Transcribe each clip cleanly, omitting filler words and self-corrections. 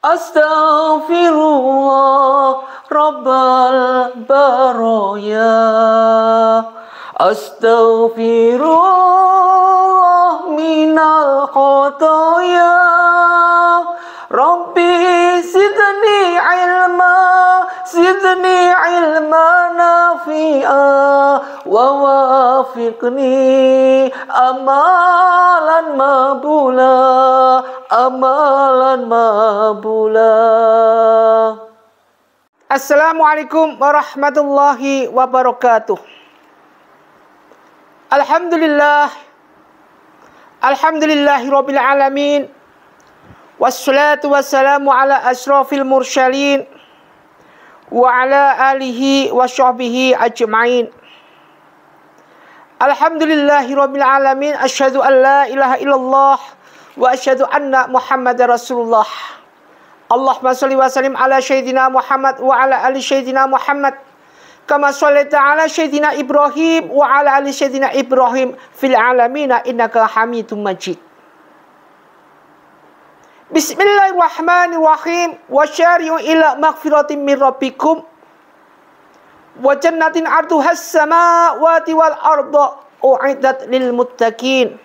Astaghfirullah Rabbal baraya. Astaghfirullah minal khotoya. Rabbi sidni ilma nafi'a wa wafiqni amalan mabula. Assalamualaikum warahmatullahi wabarakatuh. Alhamdulillahirabbil alamin. Wassalatu wassalamu ala asrafil mursalin wa ala alihi wa sahbihi ajma'in. Alhamdulillahirabbil alamin. Asyhadu an la ilaha illallah wa asyhadu anna Muhammadar Rasulullah. Allahumma shalli wa sallim ala sayyidina Muhammad wa ala ali sayyidina Muhammad kama shallaita ala sayyidina Ibrahim wa ala ali sayyidina Ibrahim fil alamin innaka Hamidum Majid. Bismillahirrahmanirrahim. Wa syari'u ila maghfiratin min rabbikum wa jannatin 'arduhas samawati wal ardu u'iddat lil muttaqin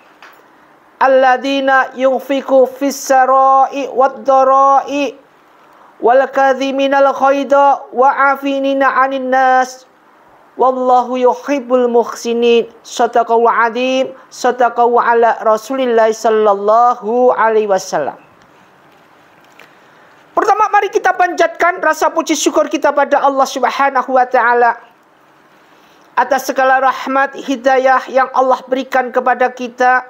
alladzina yunfiqu fis sarai wad dharai wal kadhiminal ghaidha wa 'afinina 'anil nas wallahu yuhibbul muhsinin. Shadaqallahu 'adzim. Shadaqallahu ala Rasulillah sallallahu alaihi wasallam. Pertama, mari kita panjatkan rasa puji syukur kita pada Allah Subhanahu wa taala atas segala rahmat hidayah yang Allah berikan kepada kita,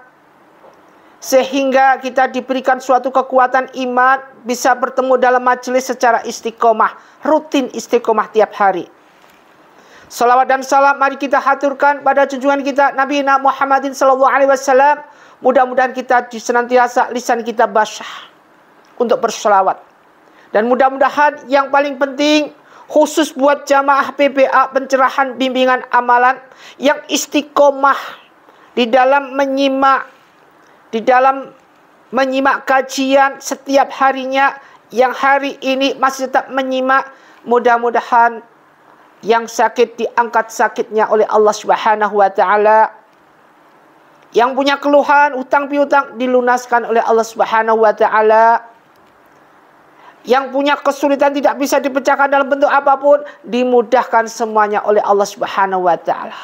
sehingga kita diberikan suatu kekuatan iman, bisa bertemu dalam majelis secara istiqomah, rutin istiqomah tiap hari. Salawat dan salam mari kita haturkan pada junjungan kita Nabi Muhammadin sallallahu alaihi wasallam. Mudah-mudahan kita senantiasa lisan kita basah untuk berselawat. Dan mudah-mudahan yang paling penting, khusus buat jamaah PBA pencerahan bimbingan amalan yang istiqomah di dalam menyimak kajian setiap harinya, yang hari ini masih tetap menyimak, mudah-mudahan yang sakit diangkat sakitnya oleh Allah Subhanahu wa taala. Yang punya keluhan, hutang piutang dilunaskan oleh Allah Subhanahu wa taala. Yang punya kesulitan tidak bisa dipecahkan dalam bentuk apapun, dimudahkan semuanya oleh Allah Subhanahu wa taala.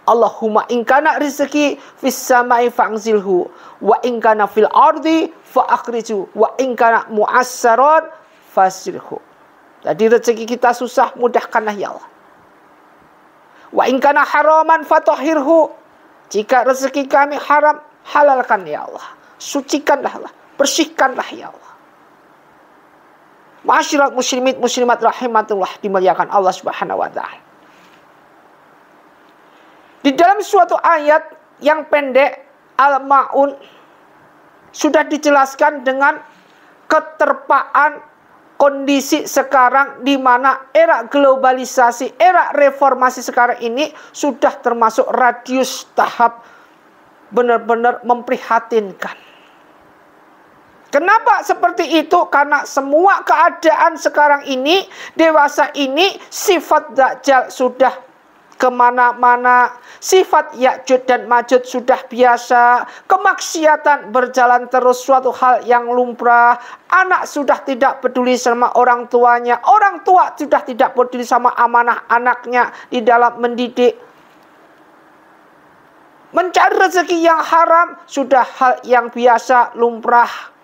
Allahumma in kana rizqi fis samai fa'zilhu wa in kana fil ardi fa'akhriju wa in kana mu'assaran fasirhu. Jadi rezeki kita susah, mudahkanlah ya Allah. Wa in kana haraman fatahhirhu. Jika rezeki kami haram, halalkan ya Allah. Sucikanlah Allah, bersihkanlah ya Allah. Ma'asyiral muslimin muslimat rahimatullah, dimuliakan Allah Subhanahu wa taala. Di dalam suatu ayat yang pendek Al-Maun sudah dijelaskan dengan keterpaan kondisi sekarang, di mana era globalisasi, era reformasi sekarang ini sudah termasuk radius tahap benar-benar memprihatinkan. Kenapa seperti itu? Karena semua keadaan sekarang ini, dewasa ini, sifat Dajjal sudah kemana-mana. Sifat Ya'juj dan Ma'juj sudah biasa. Kemaksiatan berjalan terus, suatu hal yang lumrah. Anak sudah tidak peduli sama orang tuanya. Orang tua sudah tidak peduli sama amanah anaknya di dalam mendidik. Mencari rezeki yang haram sudah hal yang biasa, lumrah.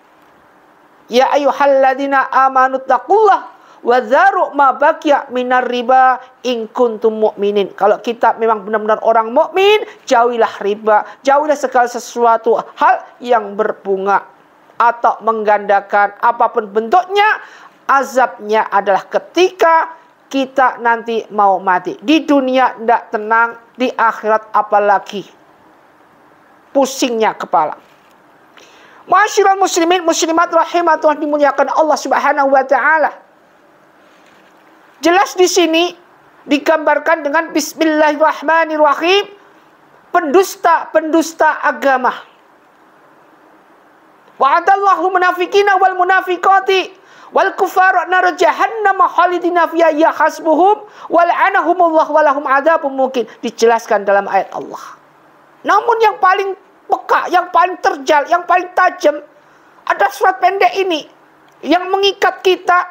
Ya ayyuhalladzina amanu taqullah wa dzaru ma baqiya minar riba in kuntum mu'minin. Kalau kita memang benar-benar orang mukmin, jauhilah riba, jauhilah segala sesuatu hal yang berbunga atau menggandakan apapun bentuknya. Azabnya adalah ketika kita nanti mau mati. Di dunia tidak tenang, di akhirat apalagi pusingnya kepala. Ma'asyiral muslimin muslimat rahimatullah, dimuliakan Allah Subhanahu wa taala. Jelas di sini digambarkan dengan bismillahirrahmanirrahim, pendusta agama. Wa'adallahu munafiqina wal munafiqati Wal kufaru nar jahannam khalidina fiha ya hasbuhum wal anahumullah walahum adzabun muqim. Dijelaskan dalam ayat Allah. Namun yang paling peka, yang paling terjal, yang paling tajam ada surat pendek ini yang mengikat kita,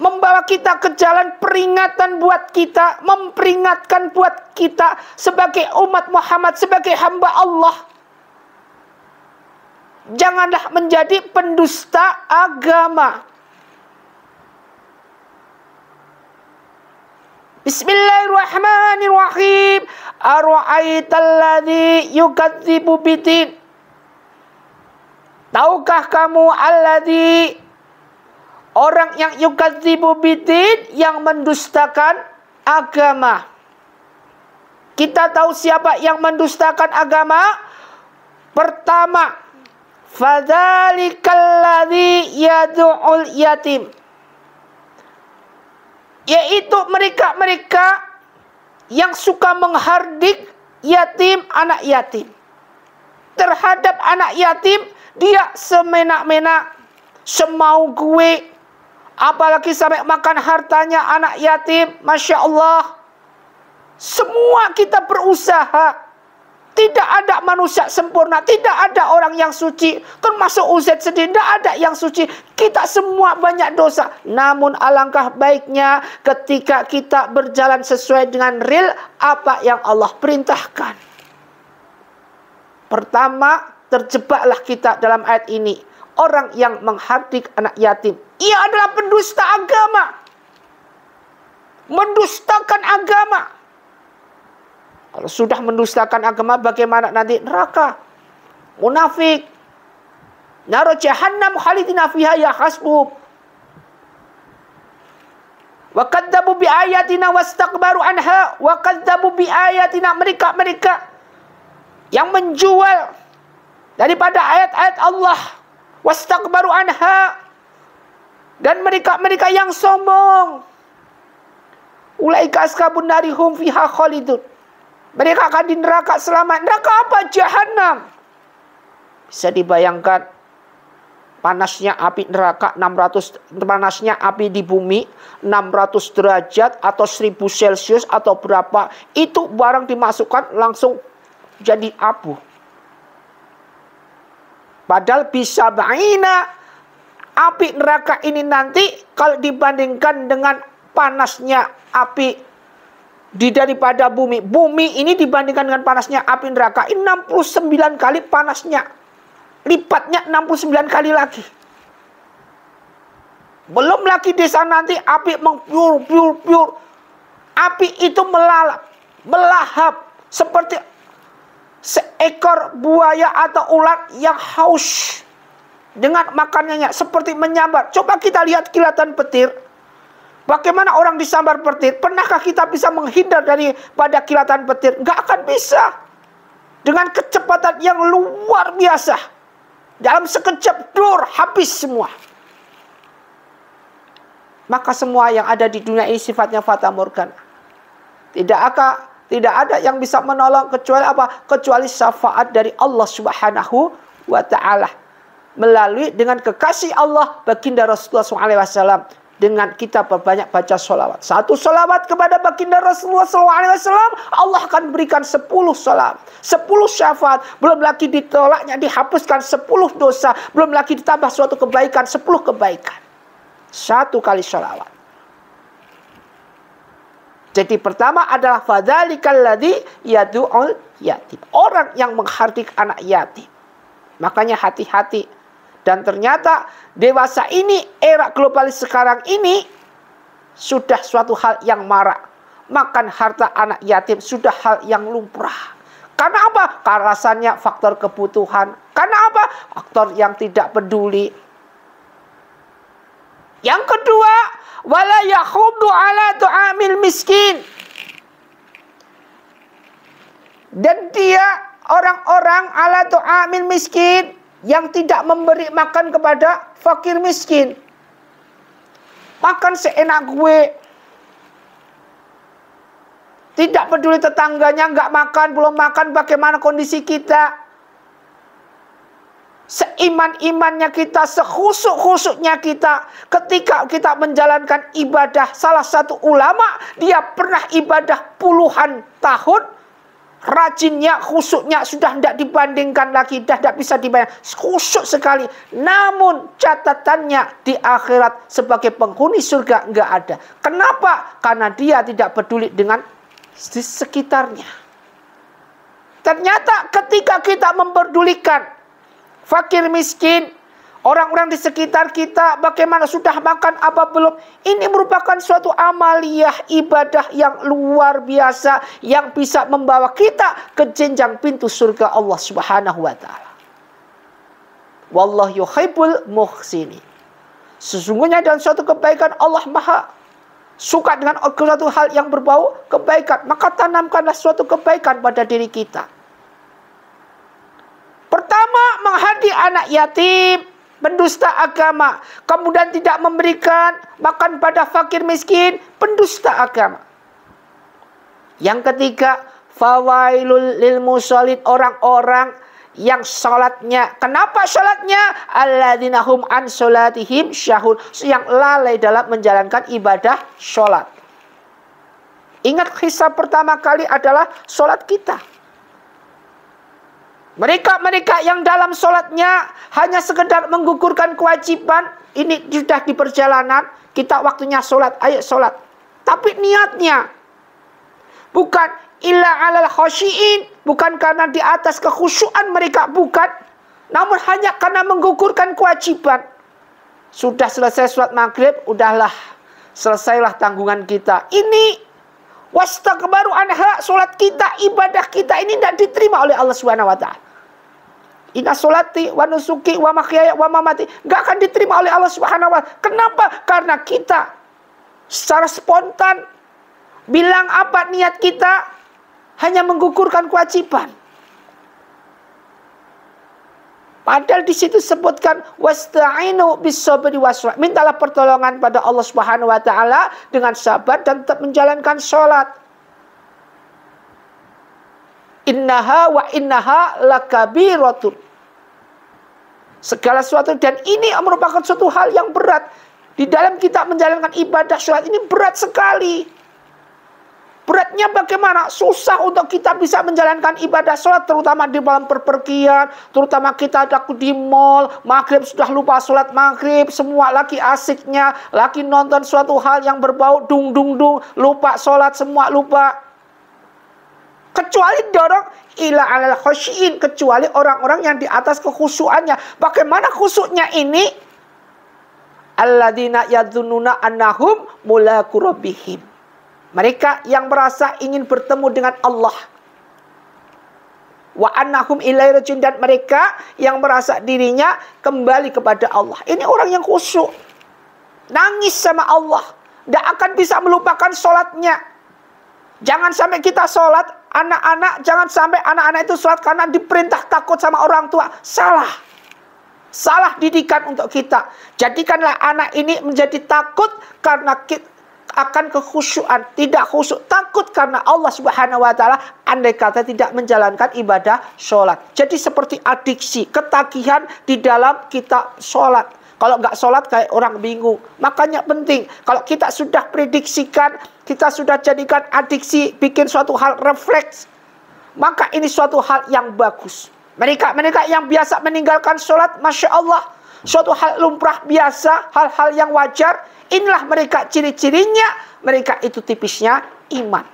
membawa kita ke jalan peringatan buat kita, memperingatkan buat kita sebagai umat Muhammad, sebagai hamba Allah. Janganlah menjadi pendusta agama. Bismillahirrahmanirrahim. Ara'aital ladzi yukadzibu bidin. Tahukah kamu alladzi, orang yang yukadzibu bidin, yang mendustakan agama. Kita tahu siapa yang mendustakan agama? Pertama, fadzalikal ladzi yad'ul yatim, yaitu mereka-mereka yang suka menghardik yatim, anak yatim. Terhadap anak yatim, dia semena-mena, semau gue. Apalagi sampai makan hartanya anak yatim. Masya Allah. Semua kita berusaha. Tidak ada manusia sempurna, tidak ada orang yang suci, termasuk Ustaz sendiri, tidak ada yang suci. Kita semua banyak dosa. Namun alangkah baiknya ketika kita berjalan sesuai dengan real apa yang Allah perintahkan. Pertama, terjebaklah kita dalam ayat ini. Orang yang menghardik anak yatim, ia adalah pendusta agama. Mendustakan agama. Kalau sudah mendustakan agama, bagaimana nanti? Neraka. Munafik. Nar jahannam khalidina fiha ya hasbub. Wa kadzabu bi ayatina wastakbaru anha. Wa kadzabu bi ayatina, mereka-mereka yang menjual daripada ayat-ayat Allah. Wastakbaru anha. Dan mereka-mereka yang sombong. Ulaika ashabun nari hum fiha khalidun. Mereka akan di neraka selama. Neraka apa? Jahannam. Bisa dibayangkan panasnya api neraka 600, panasnya api di bumi 600 derajat atau 1000 Celcius atau berapa. Itu barang dimasukkan langsung jadi abu. Padahal bisa baina api neraka ini nanti kalau dibandingkan dengan panasnya api daripada bumi. Bumi ini dibandingkan dengan panasnya api neraka 69 kali panasnya. Lipatnya 69 kali lagi. Belum lagi di sana nanti api mengpiur. Api itu melalap, melahap seperti seekor buaya atau ular yang haus dengan makanannya, seperti menyambar. Coba kita lihat kilatan petir. Bagaimana orang disambar petir? Pernahkah kita bisa menghindar daripada kilatan petir? Nggak akan bisa. Dengan kecepatan yang luar biasa. Dalam sekejap dur, habis semua. Maka semua yang ada di dunia ini sifatnya fata morgana. Tidak ada yang bisa menolong kecuali apa? Kecuali syafaat dari Allah Subhanahu wa ta'ala. Melalui dengan kekasih Allah baginda Rasulullah SAW. Dengan kita berbanyak baca sholawat. Satu sholawat kepada baginda Rasulullah SAW, Allah akan berikan 10 sholawat, 10 syafaat. Belum lagi ditolaknya, dihapuskan 10 dosa. Belum lagi ditambah suatu kebaikan, 10 kebaikan. Satu kali sholawat. Jadi pertama adalah fadzalikal ladzi yad'ul yatim. Orang yang menghardik anak yatim. Makanya hati-hati. Dan ternyata dewasa ini, era globalis sekarang ini, sudah suatu hal yang marak. Makan harta anak yatim sudah hal yang lumrah. Karena apa? Karena rasanya faktor kebutuhan. Karena apa? Faktor yang tidak peduli. Yang kedua, wala yakhuddu ala tu'amil miskin. Dan dia orang-orang ala tu'amil miskin yang tidak memberi makan kepada fakir miskin. Makan seenak gue. Tidak peduli tetangganya nggak makan, belum makan, bagaimana kondisi kita. seiman-imannya kita, sekhusyuk-khusyuknya kita ketika kita menjalankan ibadah. Salah satu ulama, dia pernah ibadah puluhan tahun, rajinnya, khusyuknya sudah tidak dibandingkan lagi, dah tidak bisa dibayang, khusyuk sekali. Namun catatannya di akhirat sebagai penghuni surga enggak ada. Kenapa? Karena dia tidak peduli dengan di sekitarnya. Ternyata ketika kita memperdulikan fakir miskin, orang-orang di sekitar kita, bagaimana sudah makan apa belum, ini merupakan suatu amaliyah ibadah yang luar biasa yang bisa membawa kita ke jenjang pintu surga Allah Subhanahu wa taala. Wallahu yuhibbul muhsinin. Sesungguhnya dalam suatu kebaikan Allah Maha suka dengan suatu hal yang berbau kebaikan, maka tanamkanlah suatu kebaikan pada diri kita. Pertama, menghadi anak yatim, pendusta agama. Kemudian tidak memberikan makan pada fakir miskin, pendusta agama. Yang ketiga, fawailul lil musallin, orang-orang yang sholatnya. Kenapa sholatnya? Alladzina hum an sholatihim syahun, yang lalai dalam menjalankan ibadah sholat. Ingat, hisab pertama kali adalah sholat kita. Mereka-mereka yang dalam sholatnya hanya sekedar menggugurkan kewajiban, ini sudah di perjalanan, kita waktunya sholat, ayo sholat. Tapi niatnya bukan illa alal khasyiin, bukan karena di atas kekhusyuan mereka, bukan. Namun hanya karena menggugurkan kewajiban. Sudah selesai sholat maghrib, udahlah, selesailah tanggungan kita. Ini wastakbaru anha, sholat kita, ibadah kita ini tidak diterima oleh Allah Subhanahu wa taala. Inna sholati wa nusuki wa mahyaya wa mamati, enggak akan diterima oleh Allah Subhanahu wa taala. Kenapa? Karena kita secara spontan bilang apa niat kita, hanya menggugurkan kewajiban. Padahal di situ sebutkan wasta'inu bis-sabri was-shalah. Mintalah pertolongan pada Allah Subhanahu wa taala dengan sabar dan tetap menjalankan sholat. Innaha wa innaha lakabiratun. Segala sesuatu, dan ini merupakan suatu hal yang berat. Di dalam kita menjalankan ibadah sholat ini berat sekali. Beratnya bagaimana? Susah untuk kita bisa menjalankan ibadah sholat, terutama di malam perpergian, terutama kita ada di mall, maghrib sudah lupa sholat maghrib, semua lagi asiknya, lagi nonton suatu hal yang berbau dung dung dung, lupa sholat, semua lupa. Kecuali dorong ila alal khasyiin, kecuali orang-orang yang di atas kekhusyuannya. Bagaimana khusyuknya ini? Alladzina yadzunnuna annahum mulaqu rabbihim. Mereka yang merasa ingin bertemu dengan Allah. Wa annahum ilaihi rajiun, dan mereka yang merasa dirinya kembali kepada Allah. Ini orang yang khusyuk. Nangis sama Allah. Tidak akan bisa melupakan sholatnya. Jangan sampai kita sholat, anak-anak, jangan sampai anak-anak itu sholat karena diperintah takut sama orang tua. Salah. Salah didikan untuk kita. Jadikanlah anak ini menjadi takut karena akan kekhusyuan, tidak khusyuk, takut karena Allah Subhanahu wa taala, andai kata tidak menjalankan ibadah sholat. Jadi seperti adiksi, ketagihan di dalam kita sholat. Kalau nggak sholat kayak orang bingung. Makanya penting, kalau kita sudah prediksikan, kita sudah jadikan adiksi, bikin suatu hal refleks, maka ini suatu hal yang bagus. Mereka yang biasa meninggalkan sholat, Masya Allah, suatu hal lumrah biasa, hal-hal yang wajar. Inilah mereka, ciri-cirinya mereka itu tipisnya iman.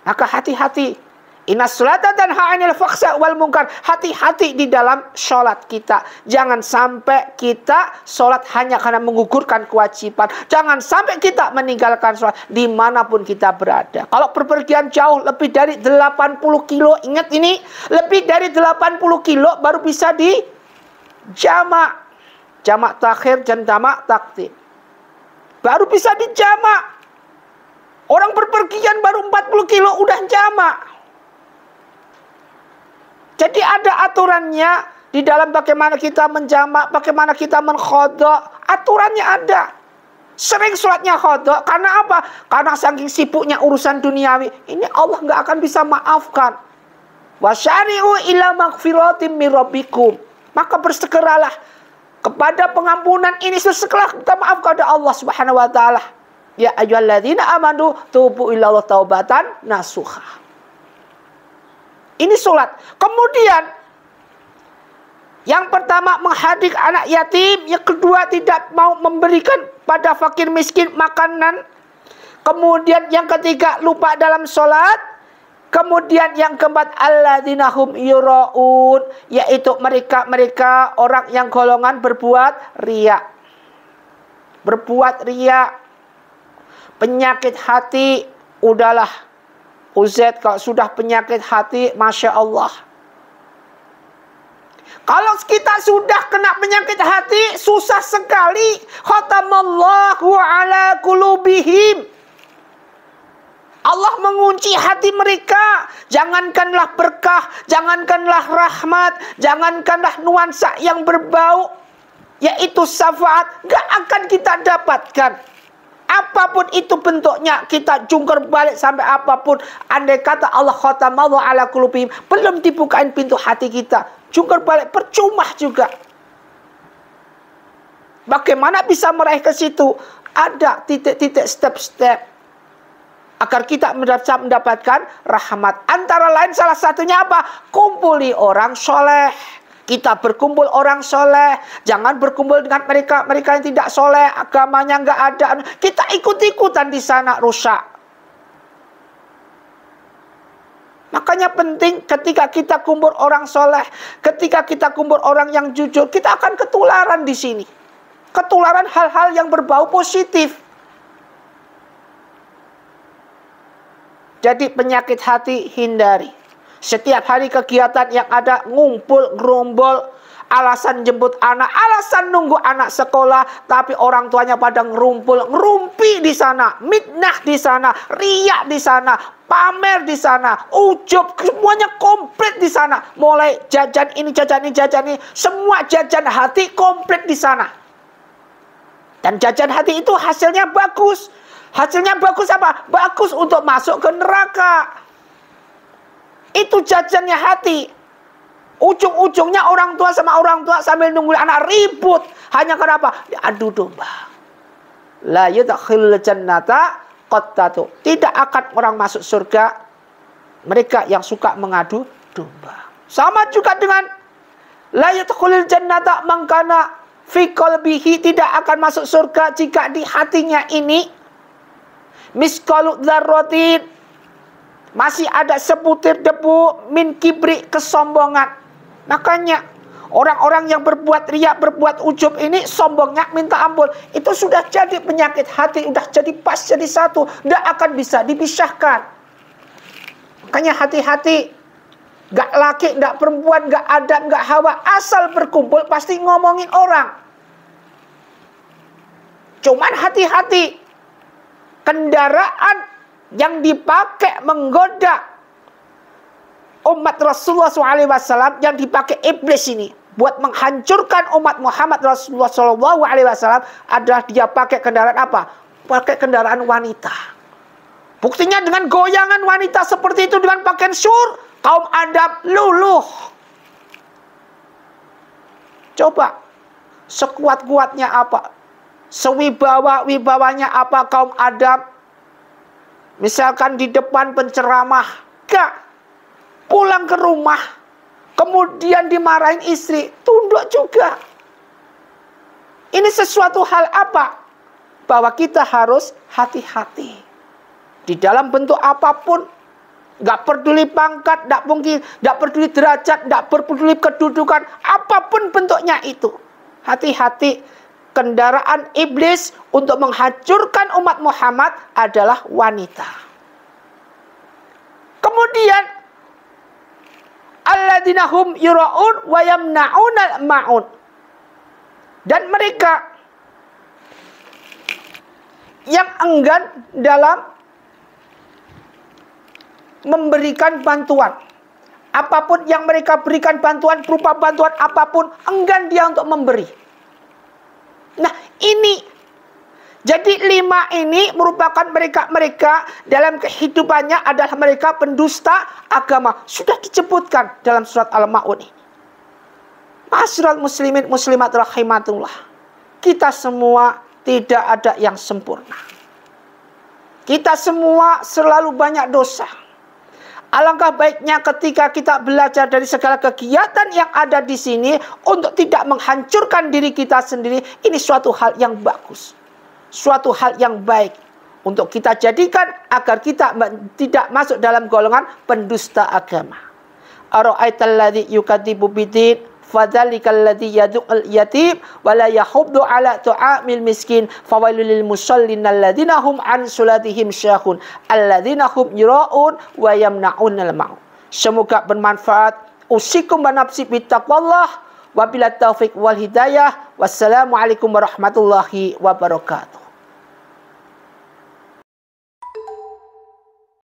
Maka hati-hati. Inna sholata tanha 'anil fahsya'i wal munkar. Hati-hati di dalam sholat kita. Jangan sampai kita sholat hanya karena menggugurkan kewajiban. Jangan sampai kita meninggalkan sholat dimanapun kita berada. Kalau berpergian jauh lebih dari 80 kilo, ingat ini, lebih dari 80 kilo baru bisa di jamak. Jamak takhir dan jamak takdim. Baru bisa di jamak. Orang berpergian baru 40 kilo udah jamak. Jadi ada aturannya di dalam bagaimana kita menjamak, bagaimana kita mengkhodok. Aturannya ada. Sering sholatnya khodok. Karena apa? Karena saking sibuknya urusan duniawi. Ini Allah nggak akan bisa maafkan. Wasyari'u ila maghfiratim min rabbikum. Maka bersegeralah kepada pengampunan ini, segeralah minta maaf kepada Allah Subhanahu wa taala. Ya ayyuhalladzina amanu tubu ilallah taubatan nasuha. Ini salat. Kemudian yang pertama menghadik anak yatim, yang kedua tidak mau memberikan pada fakir miskin makanan. Kemudian yang ketiga lupa dalam sholat. Kemudian yang keempat alladzina hum yura'un, yaitu mereka orang yang golongan berbuat riya. Berbuat riya. Penyakit hati, udahlah. Uzet kalau sudah penyakit hati, Masya Allah. Kalau kita sudah kena penyakit hati, susah sekali. Khatamallahu ala qulubihim. Allah mengunci hati mereka. Jangankanlah berkah, jangankanlah rahmat, jangankanlah nuansa yang berbau, yaitu syafaat, gak akan kita dapatkan. Apapun itu bentuknya, kita jungkir balik sampai apapun. Andai kata Allah khatamallahu ala qulubihim, belum dibukain pintu hati kita, jungkir balik percuma juga. Bagaimana bisa meraih ke situ? Ada titik-titik, step-step agar kita mendapatkan rahmat. Antara lain salah satunya apa? Kumpuli orang soleh. Kita berkumpul orang soleh. Jangan berkumpul dengan mereka yang tidak soleh, agamanya nggak ada. Kita ikut-ikutan di sana, rusak. Makanya penting ketika kita kumpul orang soleh, ketika kita kumpul orang yang jujur, kita akan ketularan di sini. Ketularan hal-hal yang berbau positif. Jadi penyakit hati hindari. Setiap hari kegiatan yang ada ngumpul, gerombol, alasan jemput anak, alasan nunggu anak sekolah, tapi orang tuanya pada ngerumpul, ngerumpi di sana, mitnah di sana, riak di sana, pamer di sana, ujub, semuanya komplit di sana. Mulai jajan ini, jajan ini, jajan ini, semua jajan hati komplit di sana. Dan jajan hati itu hasilnya bagus. Hasilnya bagus apa? Bagus untuk masuk ke neraka. Itu jajannya hati. Ujung-ujungnya orang tua sama orang tua sambil nunggu anak ribut. Hanya kenapa? Ya, adu domba. La yudkhilul jannata qattatu. Tidak akan orang masuk surga mereka yang suka mengadu domba. Sama juga dengan la yudkhilul jannata man kana fi qalbihi, tidak akan masuk surga jika di hatinya ini misqalu dzarratin, masih ada sebutir debu min kibri, kesombongan. Makanya orang-orang yang berbuat riya, berbuat ujub ini sombongnya minta ampun. Itu sudah jadi penyakit hati, sudah jadi pas, jadi satu, tidak akan bisa dipisahkan. Makanya hati-hati. Gak laki, gak perempuan, gak adab, gak hawa, asal berkumpul pasti ngomongin orang. Cuman hati-hati. Kendaraan yang dipakai menggoda umat Rasulullah SAW, yang dipakai iblis ini buat menghancurkan umat Muhammad Rasulullah SAW adalah dia pakai kendaraan apa? Pakai kendaraan wanita. Buktinya dengan goyangan wanita seperti itu dengan pakaian syur, kaum adab luluh. Coba sekuat-kuatnya apa? Sewibawa-wibawanya apa kaum adab? Misalkan di depan penceramah, gak pulang ke rumah, kemudian dimarahin istri, tunduk juga. Ini sesuatu hal apa? Bahwa kita harus hati-hati. Di dalam bentuk apapun, gak peduli pangkat, gak peduli derajat, gak peduli kedudukan, apapun bentuknya itu. Hati-hati. Kendaraan iblis untuk menghancurkan umat Muhammad adalah wanita. Kemudian alladzina hum yura'un wa yamna'unal ma'un. Dan mereka yang enggan dalam memberikan bantuan. Apapun yang mereka berikan bantuan, berupa bantuan apapun, enggan dia untuk memberi. Nah, ini Jadi 5 ini merupakan mereka dalam kehidupannya adalah mereka pendusta agama. Sudah disebutkan dalam surat Al-Ma'un ini. Ma'asyiral muslimin muslimat rahimatullah. Kita semua tidak ada yang sempurna. Kita semua selalu banyak dosa. Alangkah baiknya ketika kita belajar dari segala kegiatan yang ada di sini untuk tidak menghancurkan diri kita sendiri. Ini suatu hal yang bagus. Suatu hal yang baik untuk kita jadikan agar kita tidak masuk dalam golongan pendusta agama. Ara'aital ladzi yukadzibu bid-din fadzalikal ladzi yad'ul yatim wa la yahuddu ala tu'amil miskin fawailul lil musallin alladzina hum an salatihim syahun alladzina hum yura'un wa yamna'unal ma'un. Semoga bermanfaat. Usikum wa nafsi bittaqwallah wa billahi taufiq wal hidayah. Wassalamualaikum warahmatullahi wabarakatuh.